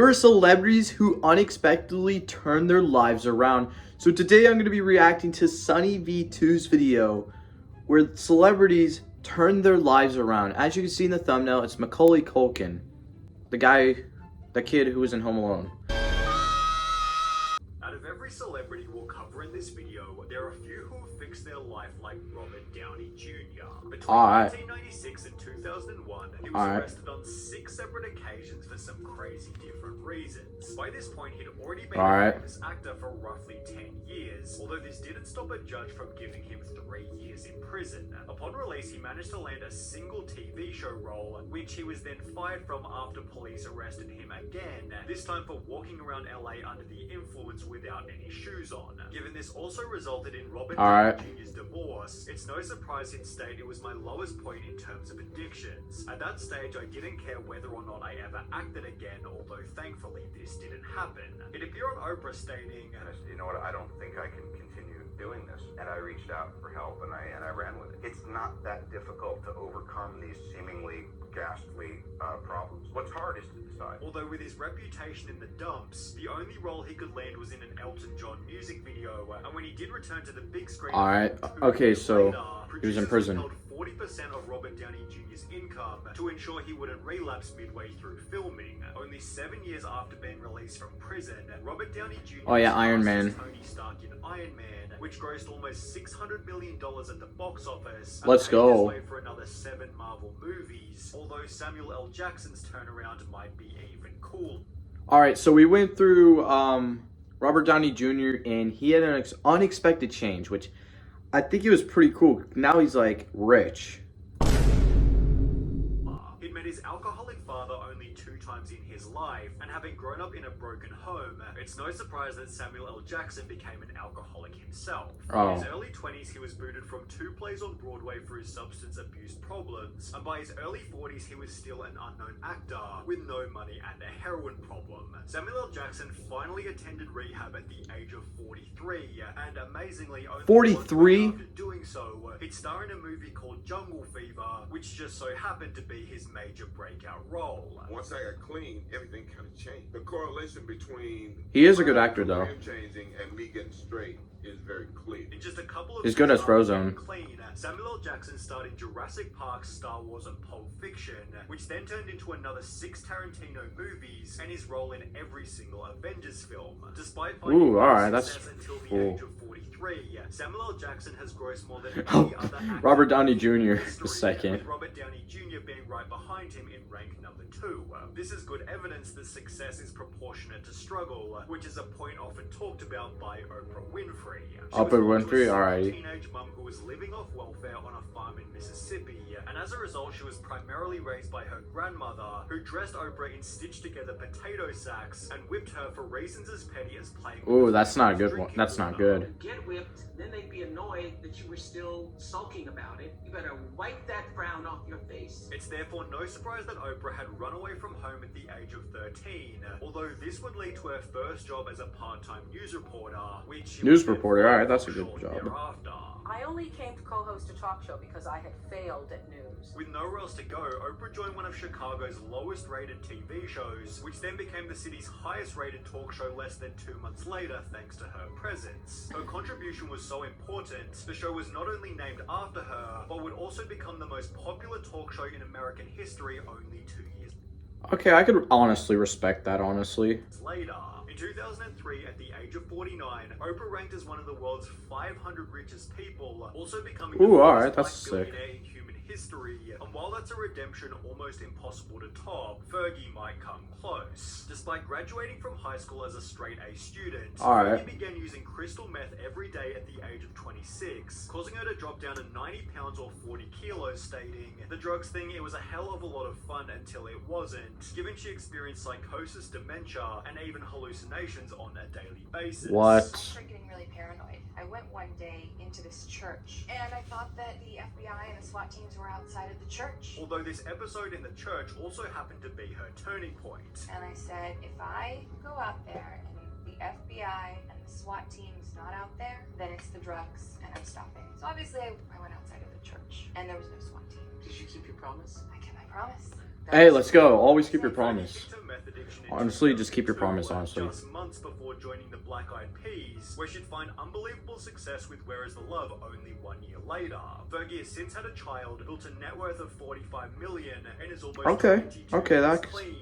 There are celebrities who unexpectedly turn their lives around. So today I'm going to be reacting to Sunny V2's video where celebrities turn their lives around. As you can see in the thumbnail, it's Macaulay Culkin, the kid who was in Home Alone. Out of every celebrity we'll cover in this video, there are a few who have fixed their life like Robert Downey Jr. Between 1996 and 2001, he was arrested on 6 separate occasions for some crazy different reasons. By this point, he'd already been a famous actor for roughly 10 years, although this didn't stop a judge from giving him 3 years in prison. Upon release, he managed to land a single TV show role, which he was then fired from after police arrested him again, this time for walking around LA under the influence without any shoes on. Given this also resulted in Robert Downey Jr.'s divorce, it's no surprise he'd state it was my lowest point in terms of addictions. At that stage, I didn't care whether or not I ever acted again, although thankfully this didn't happen. It appeared on Oprah stating, "You know what, I don't think I can continue doing this." And I reached out for help and I ran with it. It's not that difficult to overcome these seemingly ghastly problems. What's hard is to decide. Although with his reputation in the dumps, the only role he could land was in an Elton John music video, and when he did return to the big screen, okay, so he was in prison. Held 40% of Robert Downey Jr.'s income to ensure he wouldn't relapse midway through filming. Only 7 years after being released from prison, Robert Downey Jr. Iron Man. Tony Stark in Iron Man, which grossed almost $600 million at the box office. Let's go. Way for another 7 Marvel movies, although Samuel L. Jackson's turnaround might be even cool. Alright, so we went through Robert Downey Jr. and he had an unexpected change, which I think it was pretty cool. Now he's like rich. He'd met his alcoholic father only 2 times in his life, and having grown up in a broken home, it's no surprise that Samuel L. Jackson became an alcoholic himself. In his early 20s, he was booted from 2 plays on Broadway for his substance abuse problems, and by his early 40s, he was still an unknown actor with no money and a heroin problem. Samuel L. Jackson finally attended rehab at the age of 43, and amazingly, only 43? after doing so, he'd star in a movie called Jungle Fever, which just so happened to be his major breakout role. Once I got clean, everything kind of changed. The correlation between he is a good actor though. Changing and me getting straight is very clear. In just a couple of he's good as Frozone. Samuel L. Jackson starred in Jurassic Park, Star Wars, and Pulp Fiction, which then turned into another 6 Tarantino movies and his role in every single Avengers film. Despite finding success until the age of 43, Samuel L. Jackson has grossed more than any other actor. Robert Downey Jr. the second. With Robert Downey Jr. being right behind him in rank number 2. This is good evidence that success is proportionate to struggle, which is a point often talked about by Oprah Winfrey. Oprah Winfrey, alright. Teenage mum who was living off welfare on a farm in Mississippi, and as a result, she was primarily raised by her grandmother, who dressed Oprah in stitched together potato sacks and whipped her for reasons as petty as playing. Ooh, that's not a good one. That's not good. Get whipped, then they'd be annoyed that you were still sulking about it. You better wipe that frown off your face. It's therefore no surprise that Oprah had run away from home at the age of 13, although this would lead to her first job as a part-time news reporter, which alright, that's a good job. Thereafter. I only came to co-host a talk show because I had failed at news. With nowhere else to go, Oprah joined one of Chicago's lowest rated TV shows, which then became the city's highest rated talk show less than 2 months later thanks to her presence. Her contribution was so important, the show was not only named after her, but would also become the most popular talk show in American history only 2 years Okay, I could honestly respect that, honestly. later. In 2003, at the age of 49, Oprah ranked as one of the world's 500 richest people, also becoming the alright, that's first sick. black billionaire in human history. And while that's a redemption almost impossible to top, Fergie might come close. Despite graduating from high school as a straight A student, Fergie began using crystal meth every day at the age of 26, causing her to drop down to 90 pounds or 40 kilos, stating, "The drugs thing, it was a hell of a lot of fun until it wasn't," given she experienced psychosis, dementia, and even hallucinations on a daily basis. What? I started getting really paranoid. I went one day into this church, and I thought that the FBI and the SWAT teams were outside of the church. Although this episode in the church also happened to be her turning point. And I said, if I go out there and the FBI and the SWAT team's not out there, then it's the drugs, and I'm stopping. So obviously I went outside of the church, and there was no SWAT team. Did you keep your promise? I kept my promise. Hey, let's go. Always keep your promise. Fergie kicked her meth addiction into Honestly, just keep your 2002, promise, honestly. Just months before joining the Black Eyed Peas, where she'd find unbelievable success with Where Is the Love only 1 year later. Fergie has since had a child, built a net worth of $45 million, and is almost Okay, 22 okay, years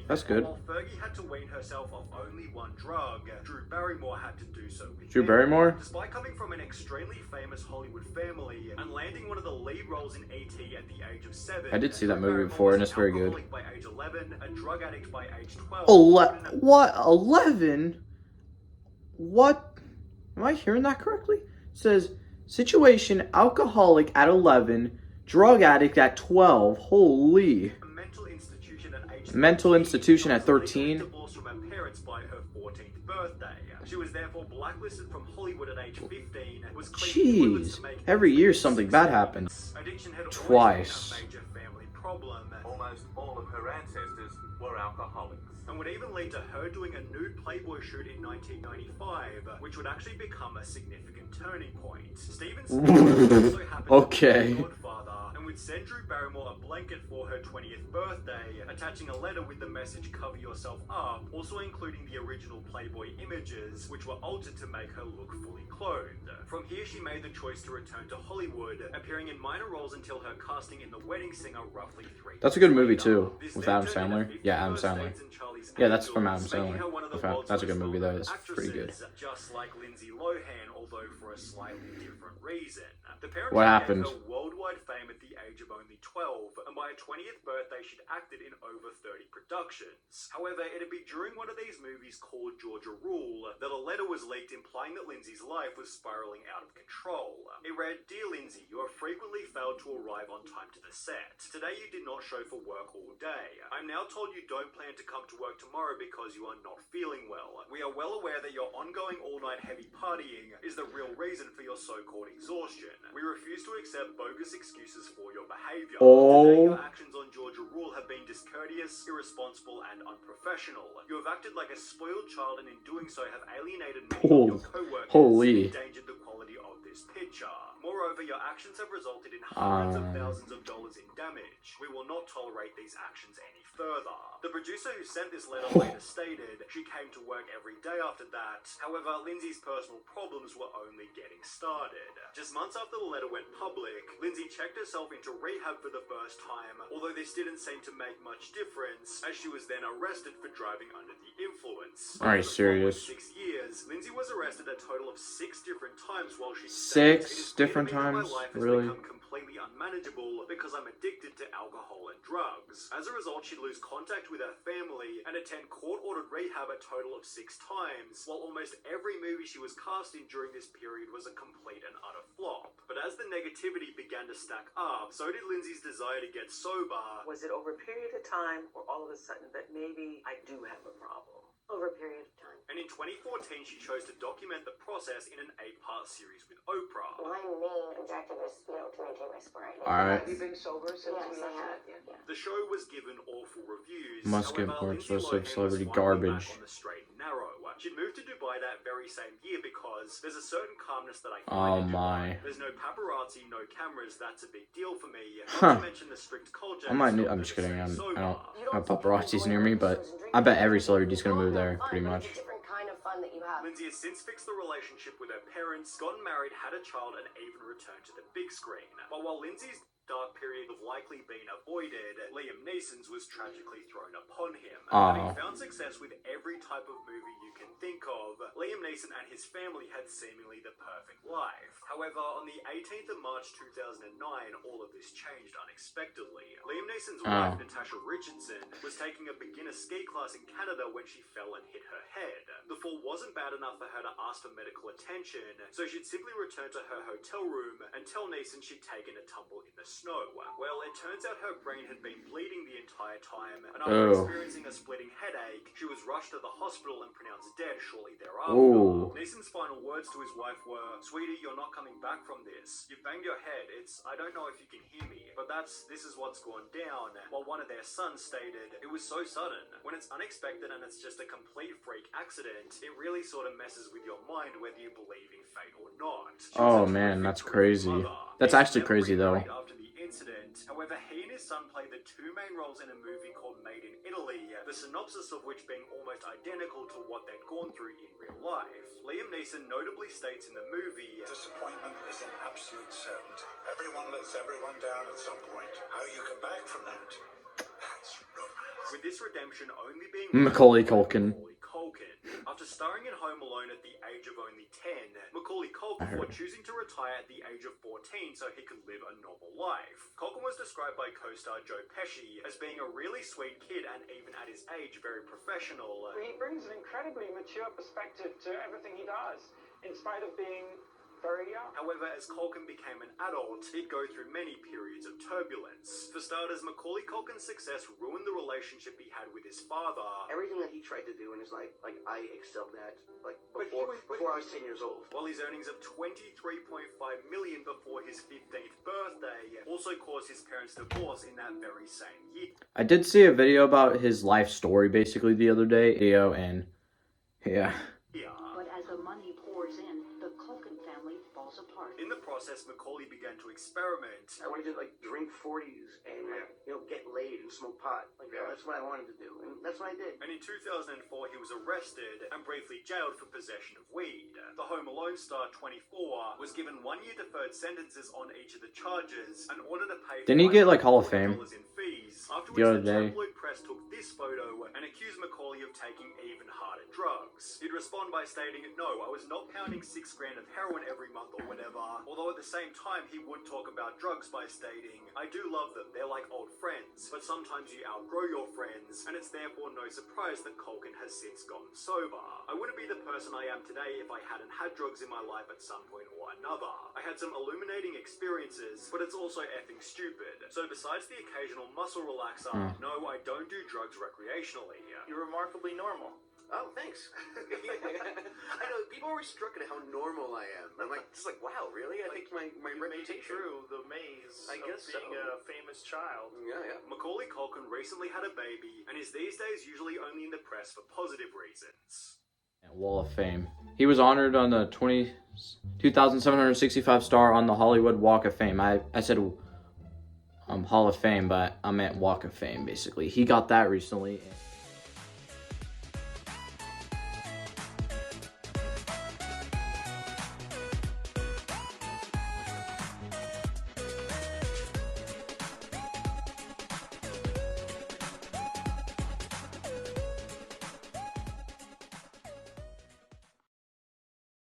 that's clean. good. While Fergie had to wean herself off only one drug, Drew Barrymore had to do so with Drew him. Barrymore? Despite coming from an extremely famous Hollywood family and landing one of the lead roles in E.T. at the age of 7, I did see that Drew movie Barrymore before, and was it's very an good. alcoholic by age 11, a drug addict by age 12. What? 11? What? Am I hearing that correctly? It says, situation, alcoholic at 11, drug addict at 12. Holy. A mental institution at age Mental 13, institution at and was 13? legally divorced from her parents by her 14th birthday. She was therefore blacklisted from Hollywood at age 15. Was cleaning toilets Jeez. to make Every ends year meet something for bad 6 happens. months. Addiction had always Twice. been a major family problem. Almost all of her ancestors were alcoholics. And would even lead to her doing a nude Playboy shoot in 1995, which would actually become a significant turning point. Steven Spielberg also happened Okay. to be the godfather and would send Drew Barrymore a blanket for her 20th birthday, attaching a letter with the message "Cover yourself up," also including the original Playboy images, which were altered to make her look fully clothed. From here, she made the choice to return to Hollywood, appearing in minor roles until her casting in The Wedding Singer roughly 3 That's a good movie, years too, later. This with then Adam turned into Sandler. 50 Yeah, Adam First Sandler. Dates and Charlie's Yeah, that's from Angels, Adam making Sandler. her one of the In fact, world's that's a most good movie, though. well-known It's pretty good. actresses, just like Lindsay Lohan, although for a slightly different reason. The parent What gave happened? her worldwide fame at the age of only 12, and by her 20th birthday, she'd acted in over 30 productions. However, it'd be during one of these movies called Georgia Rule that a letter was leaked implying that Lindsay's life was spiraling out of control. It read, "Dear Lindsay, you have frequently failed to arrive on time to the set. Today you did not show for work all day. I'm now told you don't plan to come to work tomorrow because you are not feeling well. We are well aware that your ongoing all-night heavy partying is the real reason for your so-called exhaustion. We refuse to accept bogus excuses for your behavior. Today your actions on Georgia Rule have been discourteous, irresponsible, and unprofessional. You have acted like a spoiled child and in doing so have alienated many of your co-workers Holy. and endangered the quality of this picture. Moreover, your actions have resulted in hundreds of thousands of dollars in damage. We will not tolerate these actions any further." The producer who sent this letter later stated she came to work every day after that. However, Lindsay's personal problems were only getting started. Just months after the letter went public, Lindsay checked herself into rehab for the first time, although this didn't seem to make much difference, as she was then arrested for driving under the influence. Are you For the following serious? 6 years, Lindsay was arrested a total of 6 different times while she Six stayed. It is different clear to me that times? my life has Really? become completely unmanageable because I'm addicted to alcohol and drugs. As a result, she'd lose contact with her family and attend court-ordered rehab a total of 6 times, while almost every movie she was cast in during this period was a complete and utter flop. But as the negativity began to stack up, so did Lindsay's desire to get sober. Was it over a period of time or all of a sudden that maybe I do have a problem? Over a period of time. And in 2014, she chose to document the process in an 8-part series with Oprah. My main objective is, to maintain my sobriety. Alright. Have you been sober since Yes, we I last have. met? Yeah. The show was given awful reviews. Must get However, parts Lindsay of Lohan celebrity was finally garbage. back on the straight and narrow. She'd moved to Dubai that very same year because there's a certain calmness that I Oh find in my. Dubai. There's no paparazzi, no cameras. That's a big deal for me. Huh. Not to mention the strict culture. I might is need, not I'm just the kidding. same I sober. don't have paparazzis near me, but I bet every celebrity's gonna move there, pretty much. It's a different kind of fun that you have. Lindsay has since fixed the relationship with her parents, gotten married, had a child, and even returned to the big screen. But while Lindsay's dark period of likely being avoided, Liam Neeson's was tragically thrown upon him. Having found success with every type of movie you can think of, Liam Neeson and his family had seemingly the perfect life. However, on the 18th of March 2009, all of this changed unexpectedly. Liam Neeson's wife, Natasha Richardson, was taking a beginner ski class in Canada when she fell and hit her head. The fall wasn't bad enough for her to ask for medical attention, so she'd simply return to her hotel room and tell Neeson she'd taken a tumble in the snow. Well, it turns out her brain had been bleeding the entire time, and after experiencing a splitting headache, she was rushed to the hospital and pronounced dead shortly thereafter. Neeson's final words to his wife were, "Sweetie, you're not coming back from this. You've banged your head. I don't know if you can hear me, but this is what's gone down." While one of their sons stated, "It was so sudden. When it's unexpected and it's just a complete freak accident, it really sort of messes with your mind whether you believe in fate or not." Oh man, that's crazy. That's actually crazy though. After the incident. However, he and his son played the two main roles in a movie called Made in Italy, the synopsis of which being almost identical to what they'd gone through in real life. Liam Neeson notably states in the movie, "Disappointment is an absolute certainty. Everyone lets everyone down at some point. How you come back from that, that's romance." with this redemption only being Macaulay Culkin. After starring in Home Alone at the age of only 10, Macaulay Culkin before choosing to retire at the age of 14 so he could live a normal life. Culkin was described by co-star Joe Pesci as being a really sweet kid and even at his age very professional. He brings an incredibly mature perspective to everything he does, in spite of being very young. However, as Culkin became an adult, he'd go through many periods of turbulence. For starters, Macaulay Culkin's success ruined the relationship he had with his father. Everything that he tried to do in his life, I excelled at, before I was 10 years old. While his earnings of $23.5 million before his 15th birthday also caused his parents' divorce in that very same year. I did see a video about his life story basically the other day, and yeah. But as the money pours in, the Culkin family falls apart. In the process, Macaulay began to experiment. I wanted to drink 40s and get laid and smoke pot. That's what I wanted to do, and that's what I did. And in 2004, he was arrested and briefly jailed for possession of weed. The Home Alone star 24 was given 1 year deferred sentences on each of the charges in order to pay. Didn't he get Hall of Fame in fees? After the other which the day? tabloid press took this photo and accused Macaulay of taking even harder drugs. He'd respond by stating, "No, I was not pounding 6 grand of heroin every month or whatever." Although at the same time, he would talk about drugs by stating, "I do love them, they're like old friends, but sometimes you outgrow your friends, and it's therefore no surprise that Culkin has since gotten sober. I wouldn't be the person I am today if I hadn't had drugs in my life at some point or another. I had some illuminating experiences, but it's also effing stupid. So besides the occasional muscle relaxer, no, I don't do drugs recreationally." You're remarkably normal. Oh, thanks. I know, people are always struck at how normal I am. I'm wow, really? I think my reputation. Through the maze I guess being so. a famous child. Yeah. Macaulay Culkin recently had a baby, and is these days usually only in the press for positive reasons. Wall of Fame. He was honored on the 2,765 star on the Hollywood Walk of Fame. I said Hall of Fame, but I meant Walk of Fame, basically. He got that recently.